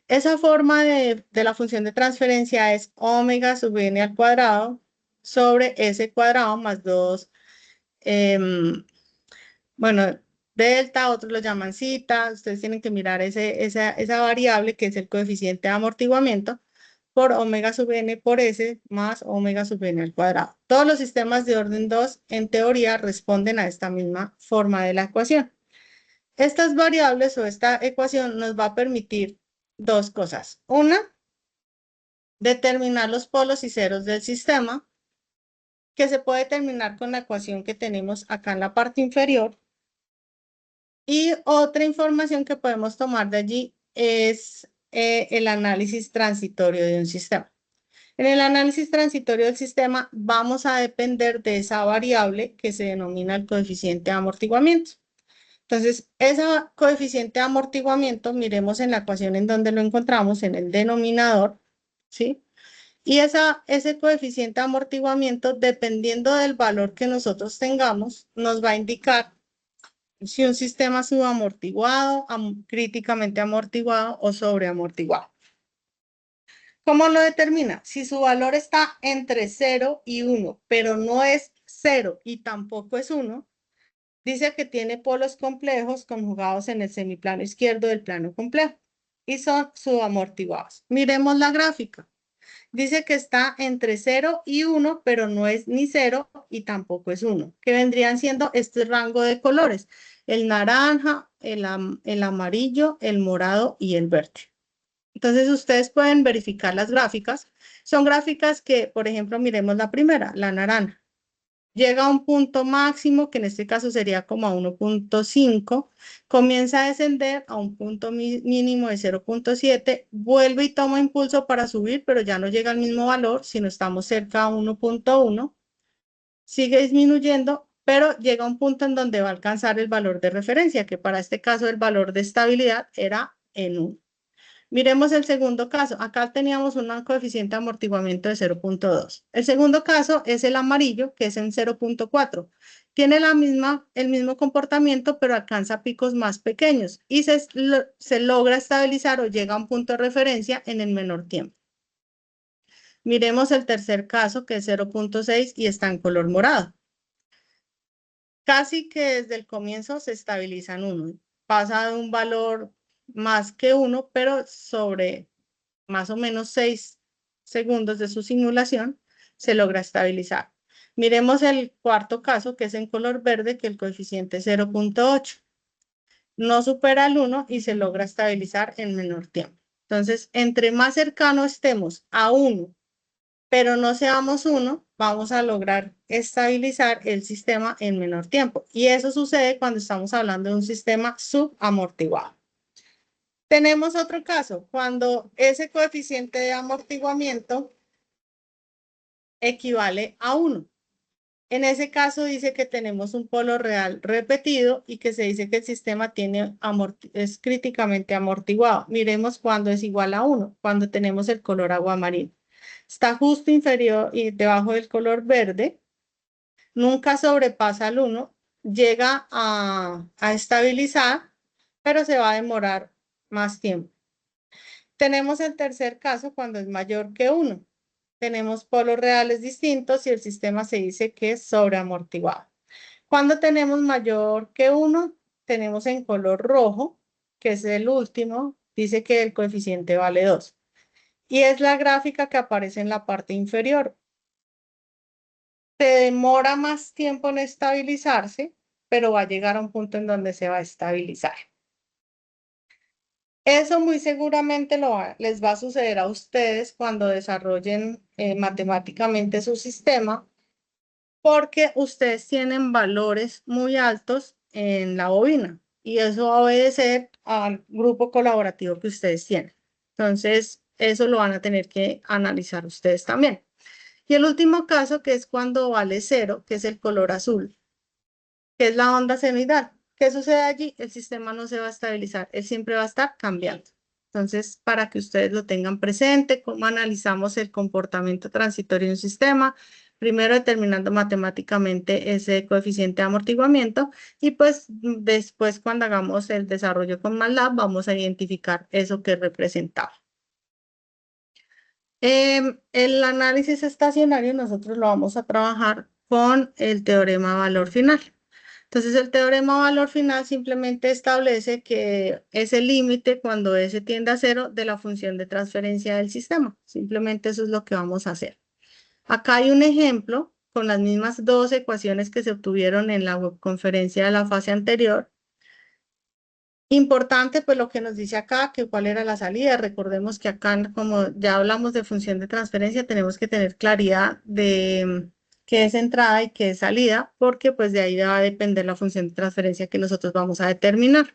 Esa forma de la función de transferencia es omega sub n al cuadrado sobre s cuadrado más 2, bueno, delta, otros lo llaman zeta, ustedes tienen que mirar esa variable que es el coeficiente de amortiguamiento por omega sub n por s más omega sub n al cuadrado. Todos los sistemas de orden 2 en teoría responden a esta misma forma de la ecuación. Estas variables o esta ecuación nos va a permitir dos cosas. Una, determinar los polos y ceros del sistema, que se puede determinar con la ecuación que tenemos acá en la parte inferior. Y otra información que podemos tomar de allí es el análisis transitorio de un sistema. En el análisis transitorio del sistema vamos a depender de esa variable que se denomina el coeficiente de amortiguamiento. Entonces, ese coeficiente de amortiguamiento, miremos en la ecuación en donde lo encontramos, en el denominador, ¿sí? Y ese coeficiente de amortiguamiento, dependiendo del valor que nosotros tengamos, nos va a indicar si un sistema es subamortiguado, críticamente amortiguado o sobreamortiguado. ¿Cómo lo determina? Si su valor está entre 0 y 1, pero no es 0 y tampoco es 1, dice que tiene polos complejos conjugados en el semiplano izquierdo del plano complejo y son subamortiguados. Miremos la gráfica. Dice que está entre 0 y 1, pero no es ni 0 y tampoco es 1, que vendrían siendo este rango de colores, el naranja, el amarillo, el morado y el verde. Entonces, ustedes pueden verificar las gráficas. Son gráficas que, por ejemplo, miremos la primera, la naranja. Llega a un punto máximo, que en este caso sería como a 1.5, comienza a descender a un punto mínimo de 0.7, vuelve y toma impulso para subir, pero ya no llega al mismo valor, sino estamos cerca a 1.1, sigue disminuyendo, pero llega a un punto en donde va a alcanzar el valor de referencia, que para este caso el valor de estabilidad era en 1. Miremos el segundo caso. Acá teníamos un coeficiente de amortiguamiento de 0.2. El segundo caso es el amarillo, que es en 0.4. Tiene el mismo comportamiento, pero alcanza picos más pequeños y se logra estabilizar o llega a un punto de referencia en el menor tiempo. Miremos el tercer caso, que es 0.6 y está en color morado. Casi que desde el comienzo se estabiliza en 1. pasa de un valor más que 1, pero sobre más o menos 6 segundos de su simulación, se logra estabilizar. Miremos el cuarto caso, que es en color verde, que el coeficiente es 0.8. No supera el 1 y se logra estabilizar en menor tiempo. Entonces, entre más cercano estemos a 1, pero no seamos 1, vamos a lograr estabilizar el sistema en menor tiempo. Y eso sucede cuando estamos hablando de un sistema subamortiguado. Tenemos otro caso, cuando ese coeficiente de amortiguamiento equivale a 1. En ese caso dice que tenemos un polo real repetido y que se dice que el sistema es críticamente amortiguado. Miremos cuando es igual a 1, cuando tenemos el color aguamarino. Está justo inferior y debajo del color verde, nunca sobrepasa el 1, llega a estabilizar, pero se va a demorar más tiempo. Tenemos el tercer caso cuando es mayor que 1. Tenemos polos reales distintos y el sistema se dice que es sobreamortiguado. Cuando tenemos mayor que 1, tenemos en color rojo, que es el último, dice que el coeficiente vale 2. Y es la gráfica que aparece en la parte inferior. Se demora más tiempo en estabilizarse, pero va a llegar a un punto en donde se va a estabilizar. Eso muy seguramente les va a suceder a ustedes cuando desarrollen matemáticamente su sistema, porque ustedes tienen valores muy altos en la bobina y eso va a obedecer al grupo colaborativo que ustedes tienen. Entonces, eso lo van a tener que analizar ustedes también. Y el último caso, que es cuando vale 0, que es el color azul, que es la onda senoidal. ¿Qué sucede allí? El sistema no se va a estabilizar, él siempre va a estar cambiando. Entonces, para que ustedes lo tengan presente, cómo analizamos el comportamiento transitorio de un sistema, primero determinando matemáticamente ese coeficiente de amortiguamiento y pues después cuando hagamos el desarrollo con MATLAB vamos a identificar eso que representaba. El análisis estacionario nosotros lo vamos a trabajar con el teorema valor final. Entonces, el teorema valor final simplemente establece que es el límite cuando S tiende a 0 de la función de transferencia del sistema. Simplemente eso es lo que vamos a hacer. Acá hay un ejemplo con las mismas dos ecuaciones que se obtuvieron en la webconferencia de la fase anterior. Importante, pues lo que nos dice acá, que cuál era la salida. Recordemos que acá, como ya hablamos de función de transferencia, tenemos que tener claridad de qué es entrada y qué es salida, porque pues de ahí va a depender la función de transferencia que nosotros vamos a determinar.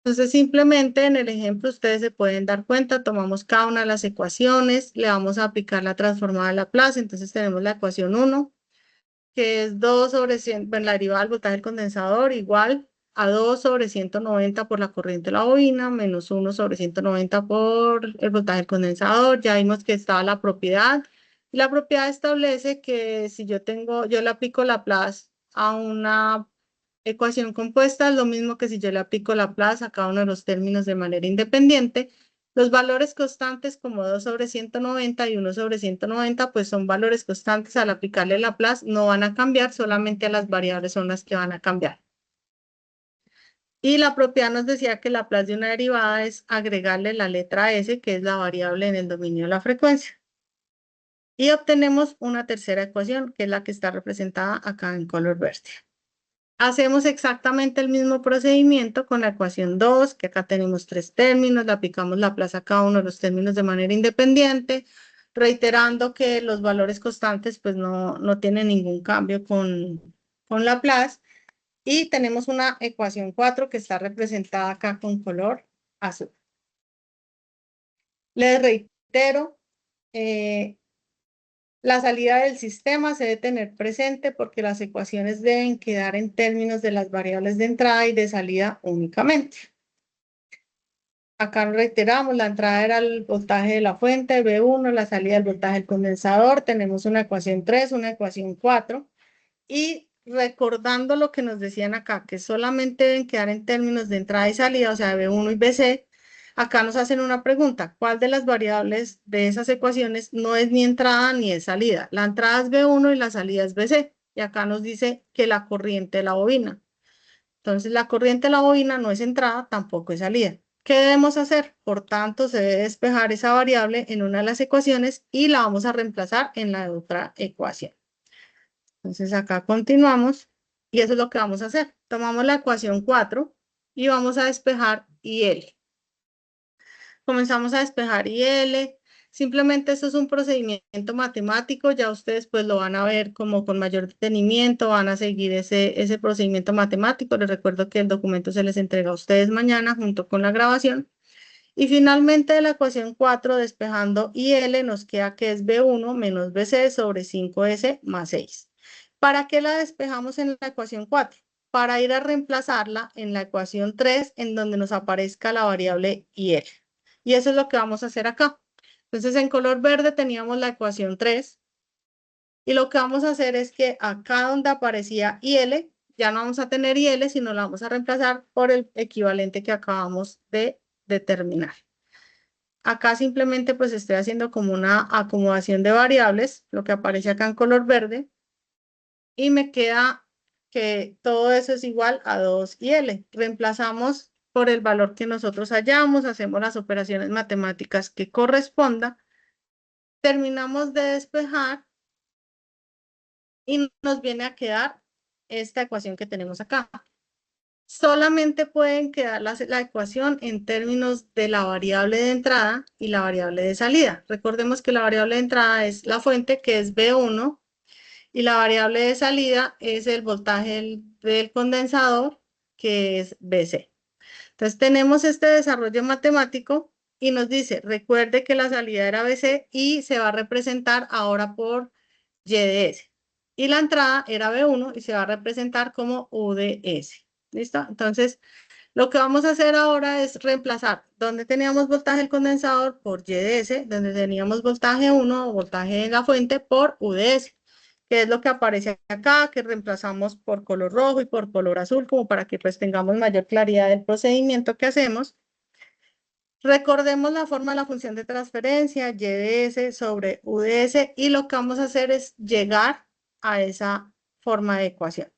Entonces, simplemente en el ejemplo ustedes se pueden dar cuenta, tomamos cada una de las ecuaciones, le vamos a aplicar la transformada de Laplace, entonces tenemos la ecuación 1, que es 2 sobre 100, bueno, la derivada del voltaje del condensador, igual a 2 sobre 190 por la corriente de la bobina, menos 1 sobre 190 por el voltaje del condensador. Ya vimos que estaba la propiedad. Y la propiedad establece que si yo le aplico Laplace a una ecuación compuesta, es lo mismo que si yo le aplico Laplace a cada uno de los términos de manera independiente. Los valores constantes como 2 sobre 190 y 1 sobre 190, pues son valores constantes. Al aplicarle Laplace no van a cambiar, solamente a las variables son las que van a cambiar. Y la propiedad nos decía que la Laplace de una derivada es agregarle la letra S, que es la variable en el dominio de la frecuencia. Y obtenemos una tercera ecuación, que es la que está representada acá en color verde. Hacemos exactamente el mismo procedimiento con la ecuación 2, que acá tenemos 3 términos, le aplicamos Laplace a cada uno de los términos de manera independiente, reiterando que los valores constantes pues no tienen ningún cambio con Laplace. Y tenemos una ecuación 4 que está representada acá con color azul. Les reitero, la salida del sistema se debe tener presente porque las ecuaciones deben quedar en términos de las variables de entrada y de salida únicamente. Acá reiteramos, la entrada era el voltaje de la fuente, V1, la salida del voltaje del condensador. Tenemos una ecuación 3, una ecuación 4. Y recordando lo que nos decían acá, que solamente deben quedar en términos de entrada y salida, o sea, B1 y BC, acá nos hacen una pregunta, ¿cuál de las variables de esas ecuaciones no es ni entrada ni es salida? La entrada es B1 y la salida es BC, y acá nos dice que la corriente de la bobina. Entonces, la corriente de la bobina no es entrada, tampoco es salida. ¿Qué debemos hacer? Por tanto, se debe despejar esa variable en una de las ecuaciones y la vamos a reemplazar en la otra ecuación. Entonces, acá continuamos y eso es lo que vamos a hacer. Tomamos la ecuación 4 y vamos a despejar IL. Comenzamos a despejar IL. Simplemente esto es un procedimiento matemático, ya ustedes pues lo van a ver como con mayor detenimiento, van a seguir ese procedimiento matemático. Les recuerdo que el documento se les entrega a ustedes mañana junto con la grabación. Y finalmente de la ecuación 4, despejando IL, nos queda que es B1 menos BC sobre 5S más 6. ¿Para qué la despejamos en la ecuación 4? Para ir a reemplazarla en la ecuación 3, en donde nos aparezca la variable IL. Y eso es lo que vamos a hacer acá. Entonces, en color verde teníamos la ecuación 3. Y lo que vamos a hacer es que acá donde aparecía IL, ya no vamos a tener IL, sino la vamos a reemplazar por el equivalente que acabamos de determinar. Acá simplemente pues estoy haciendo como una acomodación de variables, lo que aparece acá en color verde. Y me queda que todo eso es igual a 2IL. Reemplazamos por el valor que nosotros hallamos, hacemos las operaciones matemáticas que corresponda, terminamos de despejar y nos viene a quedar esta ecuación que tenemos acá. Solamente pueden quedar la ecuación en términos de la variable de entrada y la variable de salida. Recordemos que la variable de entrada es la fuente, que es B1, y la variable de salida es el voltaje del condensador, que es BC. Entonces tenemos este desarrollo matemático y nos dice, recuerde que la salida era BC y se va a representar ahora por YDS. Y la entrada era B1 y se va a representar como UDS. ¿Listo? Entonces, lo que vamos a hacer ahora es reemplazar donde teníamos voltaje del condensador por YDS, donde teníamos voltaje 1 o voltaje de la fuente por UDS, que es lo que aparece acá, que reemplazamos por color rojo y por color azul, como para que pues tengamos mayor claridad del procedimiento que hacemos. Recordemos la forma de la función de transferencia, YDS sobre UDS, y lo que vamos a hacer es llegar a esa forma de ecuación.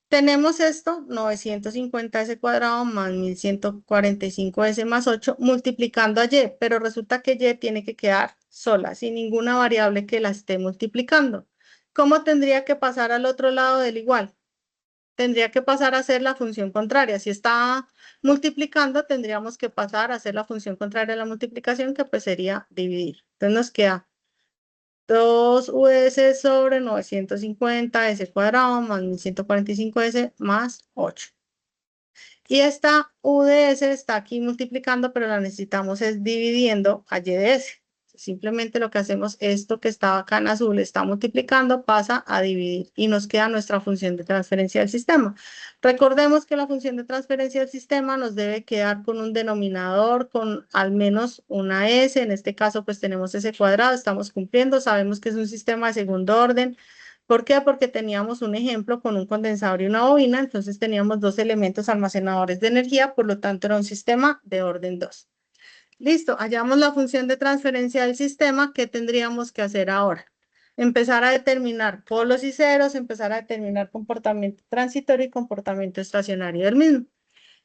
Tenemos esto, 950S cuadrado más 1145S más 8, multiplicando a Y, pero resulta que Y tiene que quedar sola, sin ninguna variable que la esté multiplicando. ¿Cómo tendría que pasar al otro lado del igual? Tendría que pasar a ser la función contraria. Si está multiplicando, tendríamos que pasar a ser la función contraria a la multiplicación, que pues sería dividir. Entonces nos queda 2US sobre 950S cuadrado más 1145S más 8. Y esta UDS está aquí multiplicando, pero la necesitamos es dividiendo a YDS. Simplemente lo que hacemos, esto que estaba acá en azul está multiplicando, pasa a dividir y nos queda nuestra función de transferencia del sistema. Recordemos que la función de transferencia del sistema nos debe quedar con un denominador con al menos una S. En este caso pues tenemos S cuadrado, estamos cumpliendo, sabemos que es un sistema de segundo orden. ¿Por qué? Porque teníamos un ejemplo con un condensador y una bobina, entonces teníamos dos elementos almacenadores de energía, por lo tanto era un sistema de orden 2. Listo, hallamos la función de transferencia del sistema. ¿Qué tendríamos que hacer ahora? Empezar a determinar polos y ceros, empezar a determinar comportamiento transitorio y comportamiento estacionario del mismo.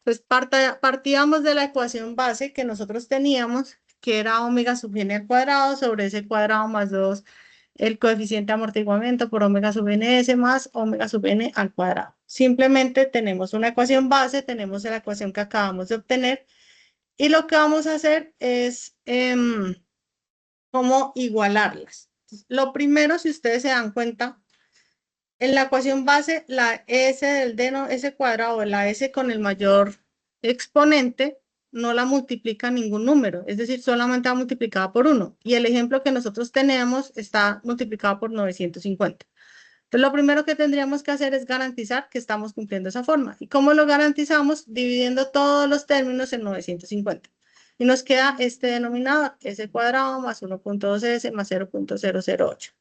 Pues partíamos de la ecuación base que nosotros teníamos, que era omega sub n al cuadrado sobre ese cuadrado más 2, el coeficiente de amortiguamiento por omega sub ns más omega sub n al cuadrado. Simplemente tenemos una ecuación base, tenemos la ecuación que acabamos de obtener, y lo que vamos a hacer es cómo igualarlas. Entonces, lo primero, si ustedes se dan cuenta, en la ecuación base, la S del D, S cuadrado, la S con el mayor exponente, no la multiplica ningún número, es decir, solamente va multiplicada por 1. Y el ejemplo que nosotros tenemos está multiplicado por 950. Entonces, lo primero que tendríamos que hacer es garantizar que estamos cumpliendo esa forma. ¿Y cómo lo garantizamos? Dividiendo todos los términos en 950. Y nos queda este denominador, S cuadrado más 1.2S más 0.008.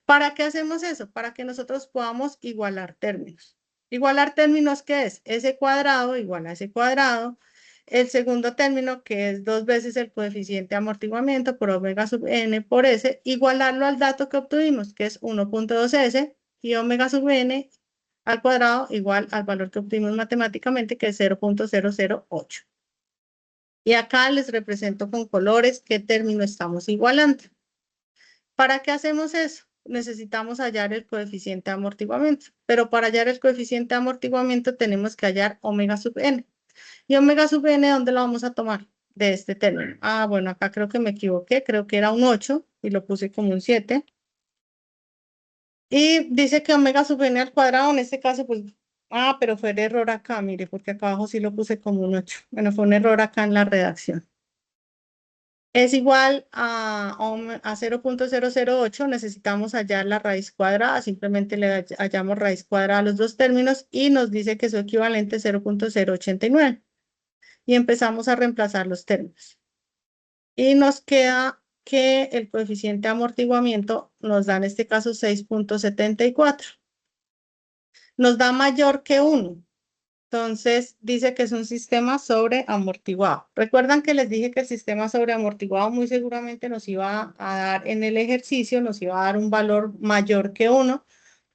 ¿Para qué hacemos eso? Para que nosotros podamos igualar términos. ¿Igualar términos qué es? S cuadrado igual a S cuadrado. El segundo término, que es 2 veces el coeficiente de amortiguamiento por omega sub n por S, igualarlo al dato que obtuvimos, que es 1.2S, y omega sub n al cuadrado igual al valor que obtuvimos matemáticamente, que es 0.008. Y acá les represento con colores qué término estamos igualando. ¿Para qué hacemos eso? Necesitamos hallar el coeficiente de amortiguamiento, pero para hallar el coeficiente de amortiguamiento tenemos que hallar omega sub n. ¿Y omega sub n dónde lo vamos a tomar? De este término. Ah, bueno, acá creo que me equivoqué, creo que era un 8 y lo puse como un 7. Y dice que omega sub n al cuadrado, en este caso, pues, pero fue el error acá, mire, porque acá abajo sí lo puse como un 8. Bueno, fue un error acá en la redacción. Es igual a 0.008, necesitamos hallar la raíz cuadrada, simplemente le hallamos raíz cuadrada a los dos términos y nos dice que su equivalente es 0.089. Y empezamos a reemplazar los términos. Y nos queda que el coeficiente de amortiguamiento nos da en este caso 6.74. Nos da mayor que 1. Entonces, dice que es un sistema sobreamortiguado. Recuerdan que les dije que el sistema sobreamortiguado muy seguramente nos iba a dar en el ejercicio, nos iba a dar un valor mayor que 1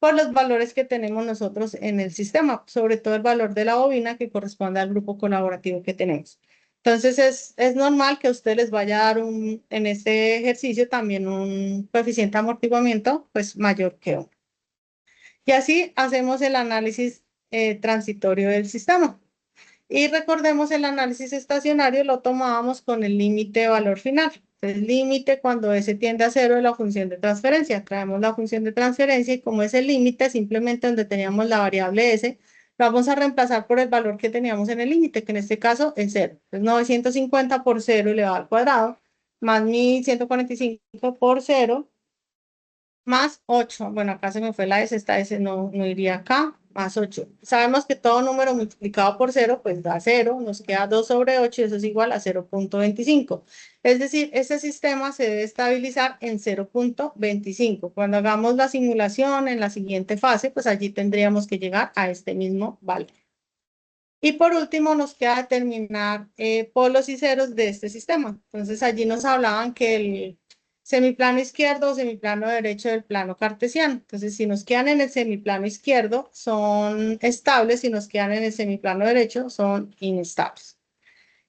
por los valores que tenemos nosotros en el sistema, sobre todo el valor de la bobina que corresponde al grupo colaborativo que tenemos. Entonces, es normal que a ustedes les vaya a dar en este ejercicio también un coeficiente de amortiguamiento pues mayor que 1. Y así hacemos el análisis transitorio del sistema. Y recordemos, el análisis estacionario lo tomábamos con el límite de valor final. El límite cuando S tiende a 0 de la función de transferencia. Traemos la función de transferencia y como es el límite, simplemente donde teníamos la variable S, lo vamos a reemplazar por el valor que teníamos en el límite, que en este caso es 0. Entonces 950 por 0 elevado al cuadrado, más 1145 por 0, más 8. Bueno, acá se me fue la S, esta S no iría acá, más 8. Sabemos que todo número multiplicado por 0, pues da 0, nos queda 2 sobre 8 y eso es igual a 0.25. Es decir, este sistema se debe estabilizar en 0.25. Cuando hagamos la simulación en la siguiente fase, pues allí tendríamos que llegar a este mismo valor. Y por último, nos queda determinar polos y ceros de este sistema. Entonces, allí nos hablaban que el semiplano izquierdo o semiplano derecho del plano cartesiano. Entonces, si nos quedan en el semiplano izquierdo, son estables, si nos quedan en el semiplano derecho, son inestables.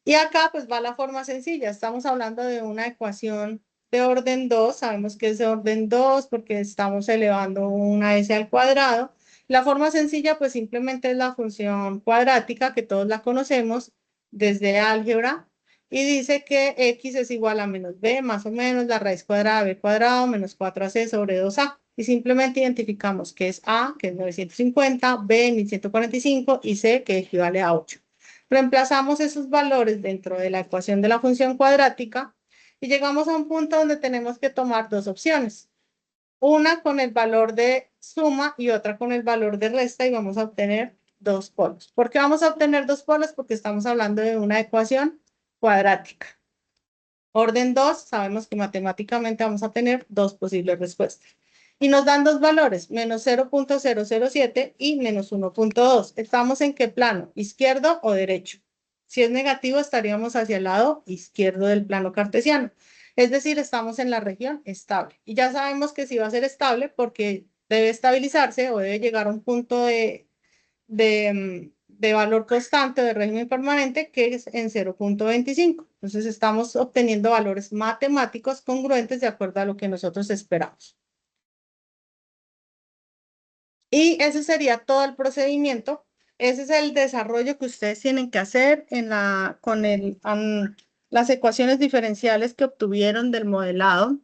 Y acá, pues, va la forma sencilla. Estamos hablando de una ecuación de orden 2. Sabemos que es de orden 2 porque estamos elevando una S al cuadrado. La forma sencilla, pues simplemente es la función cuadrática, que todos la conocemos desde álgebra, y dice que x es igual a menos b, más o menos la raíz cuadrada de b cuadrado, menos 4ac sobre 2a. Y simplemente identificamos que es a, que es 950, b, 1145, y c, que equivale a 8. Reemplazamos esos valores dentro de la ecuación de la función cuadrática y llegamos a un punto donde tenemos que tomar dos opciones. Una con el valor de suma y otra con el valor de resta y vamos a obtener dos polos. ¿Por qué vamos a obtener dos polos? Porque estamos hablando de una ecuación cuadrática. Orden 2, sabemos que matemáticamente vamos a tener dos posibles respuestas. Y nos dan dos valores, menos 0.007 y menos 1.2. ¿Estamos en qué plano? ¿Izquierdo o derecho? Si es negativo, estaríamos hacia el lado izquierdo del plano cartesiano. Es decir, estamos en la región estable. Y ya sabemos que sí va a ser estable porque debe estabilizarse o debe llegar a un punto de valor constante de régimen permanente que es en 0.25. Entonces estamos obteniendo valores matemáticos congruentes de acuerdo a lo que nosotros esperamos. Y ese sería todo el procedimiento. Ese es el desarrollo que ustedes tienen que hacer con las ecuaciones diferenciales que obtuvieron del modelado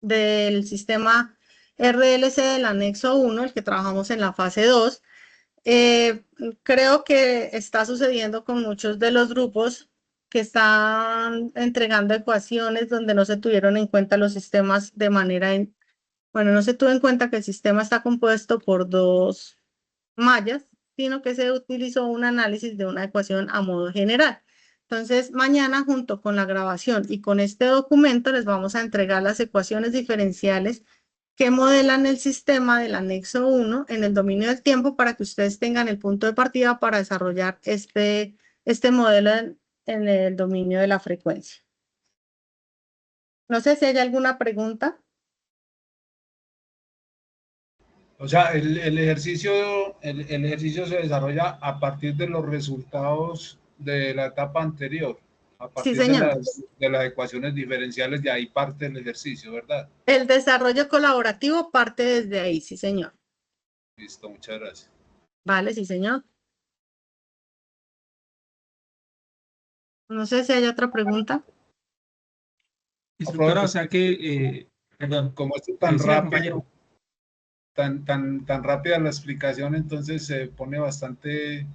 del sistema RLC del anexo 1, el que trabajamos en la fase 2. Creo que está sucediendo con muchos de los grupos que están entregando ecuaciones donde no se tuvieron en cuenta los sistemas de manera, bueno, no se tuvo en cuenta que el sistema está compuesto por dos mallas, sino que se utilizó un análisis de una ecuación a modo general. Entonces, mañana junto con la grabación y con este documento les vamos a entregar las ecuaciones diferenciales que modelan el sistema del anexo 1 en el dominio del tiempo para que ustedes tengan el punto de partida para desarrollar este modelo en el dominio de la frecuencia. No sé si hay alguna pregunta. O sea, el ejercicio se desarrolla a partir de los resultados de la etapa anterior, a Sí, partir señor. de las ecuaciones diferenciales, de ahí parte el ejercicio, ¿verdad? El desarrollo colaborativo parte desde ahí, sí, señor. Listo, muchas gracias. Vale, sí, señor. No sé si hay otra pregunta. Instructora, o sea que, perdón, Como esto es tan decía el rápido, compañero. tan rápida la explicación, entonces se pone bastante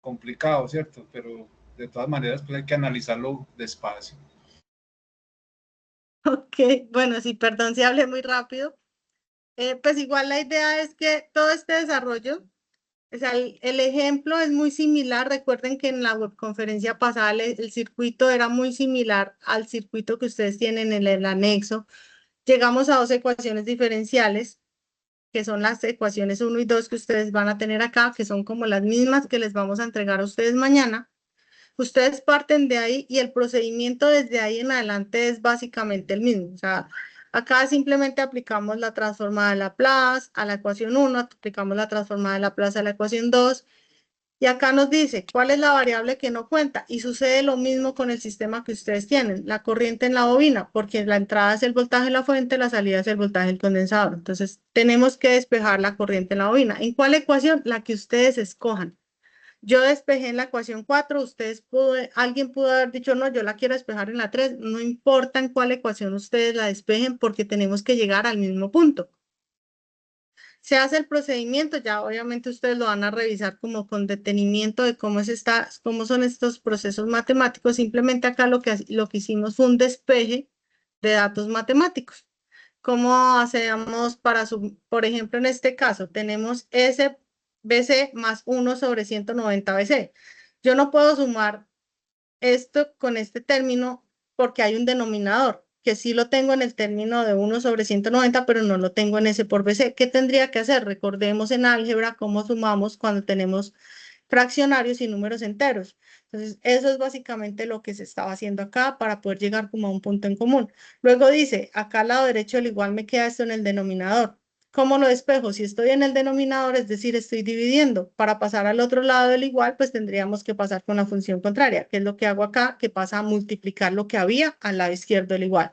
complicado, ¿cierto? Pero de todas maneras, pues hay que analizarlo despacio. Ok, bueno, sí, perdón si hablé muy rápido. Pues igual la idea es que todo este desarrollo, o sea, el ejemplo es muy similar. Recuerden que en la webconferencia pasada el circuito era muy similar al circuito que ustedes tienen en el anexo. Llegamos a dos ecuaciones diferenciales, que son las ecuaciones 1 y 2 que ustedes van a tener acá, que son como las mismas que les vamos a entregar a ustedes mañana. Ustedes parten de ahí y el procedimiento desde ahí en adelante es básicamente el mismo. O sea, acá simplemente aplicamos la transformada de Laplace a la ecuación 1, aplicamos la transformada de Laplace a la ecuación 2, y acá nos dice cuál es la variable que no cuenta. Y sucede lo mismo con el sistema que ustedes tienen, la corriente en la bobina, porque la entrada es el voltaje de la fuente, la salida es el voltaje del condensador. Entonces, tenemos que despejar la corriente en la bobina. ¿En cuál ecuación? La que ustedes escojan. Yo despejé en la ecuación 4, alguien pudo haber dicho, no, yo la quiero despejar en la 3, no importa en cuál ecuación ustedes la despejen porque tenemos que llegar al mismo punto. Se hace el procedimiento, ya obviamente ustedes lo van a revisar como con detenimiento de cómo son estos procesos matemáticos. Simplemente acá lo que hicimos fue un despeje de datos matemáticos. ¿Cómo hacemos por ejemplo, en este caso, tenemos SBC más 1 sobre 190 BC. Yo no puedo sumar esto con este término porque hay un denominador, que sí lo tengo en el término de 1 sobre 190, pero no lo tengo en S por BC. ¿Qué tendría que hacer? Recordemos en álgebra cómo sumamos cuando tenemos fraccionarios y números enteros. Entonces, eso es básicamente lo que se estaba haciendo acá para poder llegar como a un punto en común. Luego dice, acá al lado derecho del igual me queda esto en el denominador. ¿Cómo lo despejo? Si estoy en el denominador, es decir, estoy dividiendo. Para pasar al otro lado del igual, pues tendríamos que pasar con la función contraria, que es lo que hago acá, que pasa a multiplicar lo que había al lado izquierdo del igual.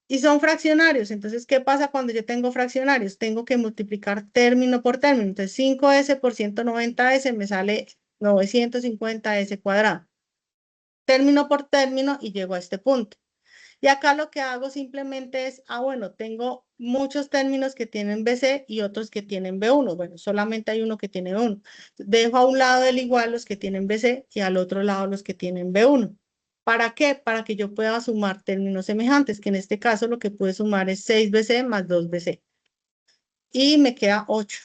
Y son fraccionarios. Entonces, ¿qué pasa cuando yo tengo fraccionarios? Tengo que multiplicar término por término. Entonces, 5S por 190S me sale 950S cuadrado. Término por término y llego a este punto. Y acá lo que hago simplemente es, bueno, tengo muchos términos que tienen BC y otros que tienen B1. Bueno, solamente hay uno que tiene B1. Dejo a un lado el igual los que tienen BC y al otro lado los que tienen B1. ¿Para qué? Para que yo pueda sumar términos semejantes, que en este caso lo que pude sumar es 6BC más 2BC. Y me queda 8.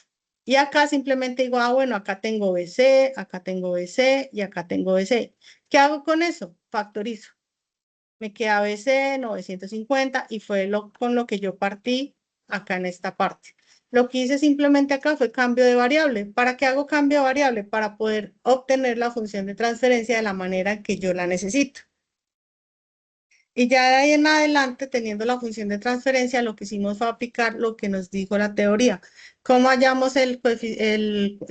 Y acá simplemente digo, bueno, acá tengo BC, acá tengo BC y acá tengo BC. ¿Qué hago con eso? Factorizo. Me queda BC 950 y fue con lo que yo partí acá en esta parte. Lo que hice simplemente acá fue cambio de variable. ¿Para qué hago cambio de variable? Para poder obtener la función de transferencia de la manera que yo la necesito. Y ya de ahí en adelante, teniendo la función de transferencia, lo que hicimos fue aplicar lo que nos dijo la teoría. ¿Cómo hallamos el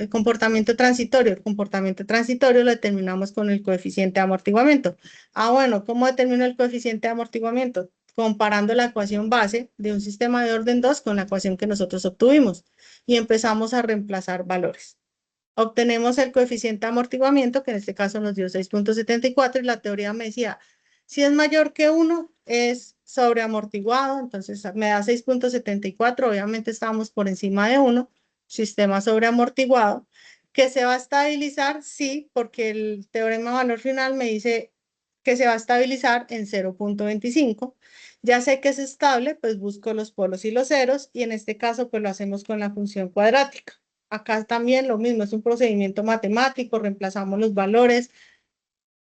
comportamiento transitorio? El comportamiento transitorio lo determinamos con el coeficiente de amortiguamiento. Bueno, ¿cómo determino el coeficiente de amortiguamiento? Comparando la ecuación base de un sistema de orden 2 con la ecuación que nosotros obtuvimos. Y empezamos a reemplazar valores. Obtenemos el coeficiente de amortiguamiento, que en este caso nos dio 6.74, y la teoría me decía, si es mayor que 1, es sobreamortiguado, entonces me da 6.74, obviamente estamos por encima de 1, sistema sobreamortiguado, que se va a estabilizar, sí, porque el teorema de valor final me dice que se va a estabilizar en 0.25. Ya sé que es estable, pues busco los polos y los ceros, y en este caso pues lo hacemos con la función cuadrática. Acá también lo mismo, es un procedimiento matemático, reemplazamos los valores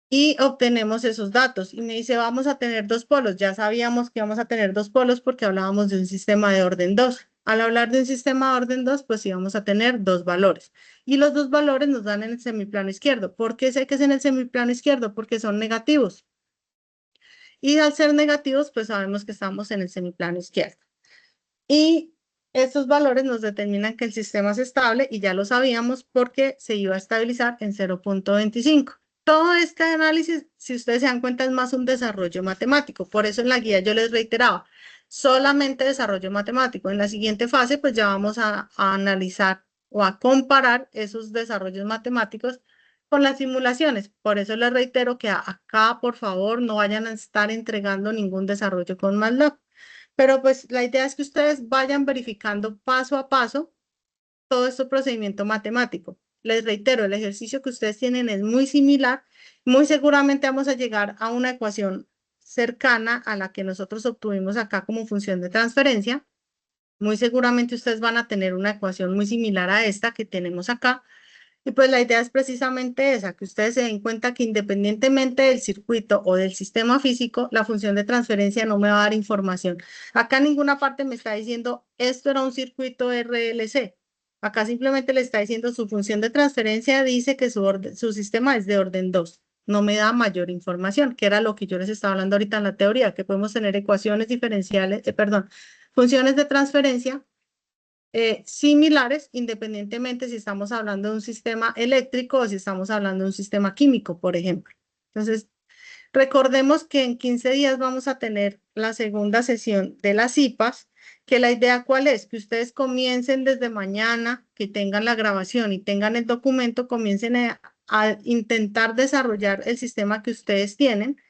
y obtenemos esos datos. Y me dice, vamos a tener dos polos. Ya sabíamos que íbamos a tener dos polos porque hablábamos de un sistema de orden 2. Al hablar de un sistema de orden 2, pues íbamos a tener dos valores. Y los dos valores nos dan en el semiplano izquierdo. ¿Por qué sé que es en el semiplano izquierdo? Porque son negativos. Y al ser negativos, pues sabemos que estamos en el semiplano izquierdo. Y Estos valores nos determinan que el sistema es estable y ya lo sabíamos porque se iba a estabilizar en 0.25. Todo este análisis, si ustedes se dan cuenta, es más un desarrollo matemático. Por eso en la guía yo les reiteraba, solamente desarrollo matemático. En la siguiente fase, pues ya vamos a analizar o a comparar esos desarrollos matemáticos con las simulaciones. Por eso les reitero que acá, por favor, no vayan a estar entregando ningún desarrollo con MATLAB. Pero pues la idea es que ustedes vayan verificando paso a paso todo este procedimiento matemático. Les reitero, el ejercicio que ustedes tienen es muy similar. Muy seguramente vamos a llegar a una ecuación cercana a la que nosotros obtuvimos acá como función de transferencia. Muy seguramente ustedes van a tener una ecuación muy similar a esta que tenemos acá. Y pues la idea es precisamente esa, que ustedes se den cuenta que independientemente del circuito o del sistema físico, la función de transferencia no me va a dar información. Acá en ninguna parte me está diciendo, esto era un circuito RLC. Acá simplemente le está diciendo su función de transferencia dice que su sistema es de orden 2. No me da mayor información, que era lo que yo les estaba hablando ahorita en la teoría, que podemos tener ecuaciones diferenciales, funciones de transferencia similares, independientemente si estamos hablando de un sistema eléctrico o si estamos hablando de un sistema químico, por ejemplo. Entonces, recordemos que en 15 días vamos a tener la segunda sesión de las IPAs, que la idea cuál es, que ustedes comiencen desde mañana, que tengan la grabación y tengan el documento, comiencen a intentar desarrollar el sistema que ustedes tienen.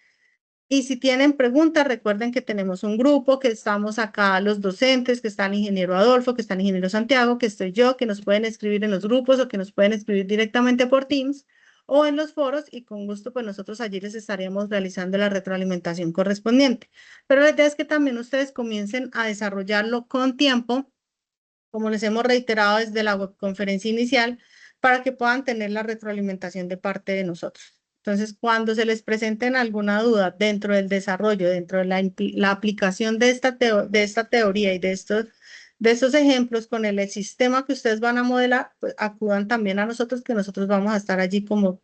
Y si tienen preguntas, recuerden que tenemos un grupo, que estamos acá los docentes, que está el ingeniero Adolfo, que está el ingeniero Santiago, que estoy yo, que nos pueden escribir en los grupos o que nos pueden escribir directamente por Teams o en los foros y con gusto pues nosotros allí les estaríamos realizando la retroalimentación correspondiente. Pero la idea es que también ustedes comiencen a desarrollarlo con tiempo, como les hemos reiterado desde la webconferencia inicial, para que puedan tener la retroalimentación de parte de nosotros. Entonces, cuando se les presenten alguna duda dentro del desarrollo, dentro de la aplicación de esta teoría y de estos ejemplos con el sistema que ustedes van a modelar, pues acudan también a nosotros, que nosotros vamos a estar allí como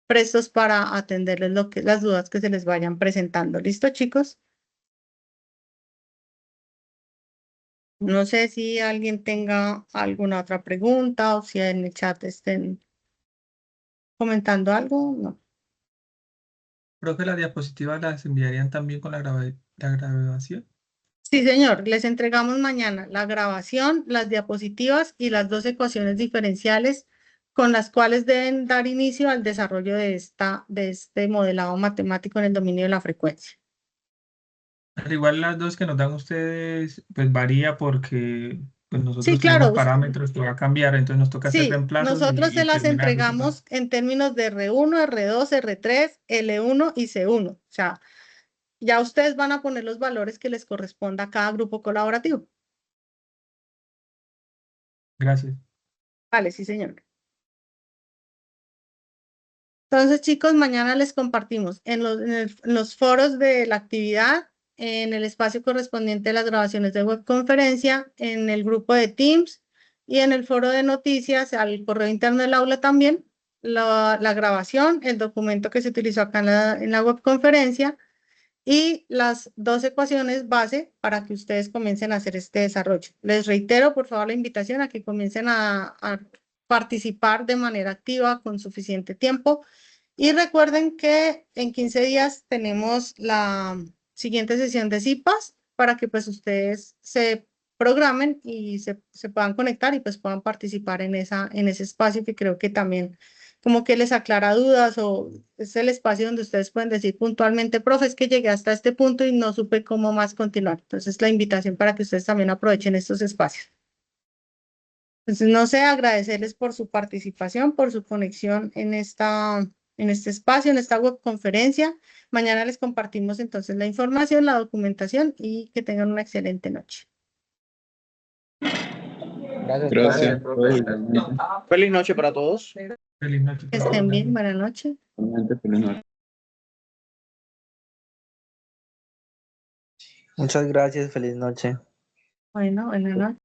prestos para atenderles las dudas que se les vayan presentando. ¿Listo, chicos? No sé si alguien tenga alguna otra pregunta o si en el chat estén comentando algo. No. Profe, las diapositivas las enviarían también con la grabación. Sí, señor, les entregamos mañana la grabación, las diapositivas y las 2 ecuaciones diferenciales con las cuales deben dar inicio al desarrollo de este modelado matemático en el dominio de la frecuencia. Al igual las dos que nos dan ustedes, pues varía porque pues nosotros Sí, tenemos claro. parámetros que va a cambiar, entonces nos toca hacer Sí, reemplazos nosotros se y las terminar. entregamos en términos de R1, R2, R3, L1 y C1. O sea, ya ustedes van a poner los valores que les corresponda a cada grupo colaborativo. Gracias. Vale, sí, señor. Entonces, chicos, mañana les compartimos en los foros de la actividad, en el espacio correspondiente a las grabaciones de webconferencia, en el grupo de Teams y en el foro de noticias, al correo interno del aula también, la grabación, el documento que se utilizó acá en la webconferencia y las 2 ecuaciones base para que ustedes comiencen a hacer este desarrollo. Les reitero, por favor, la invitación a que comiencen a participar de manera activa con suficiente tiempo. Y recuerden que en 15 días tenemos la siguiente sesión de CIPAS para que pues ustedes se programen y se puedan conectar y pues puedan participar en ese espacio que creo que también como que les aclara dudas o es el espacio donde ustedes pueden decir puntualmente, profe, es que llegué hasta este punto y no supe cómo más continuar. Entonces la invitación para que ustedes también aprovechen estos espacios. Entonces, no sé, agradecerles por su participación, por su conexión en este espacio, en esta webconferencia. Mañana les compartimos entonces la información, la documentación y que tengan una excelente noche. Gracias. Feliz noche para todos. Feliz noche. Que estén bien, buenas noches. Muchas gracias, feliz noche. Bueno, buenas noches.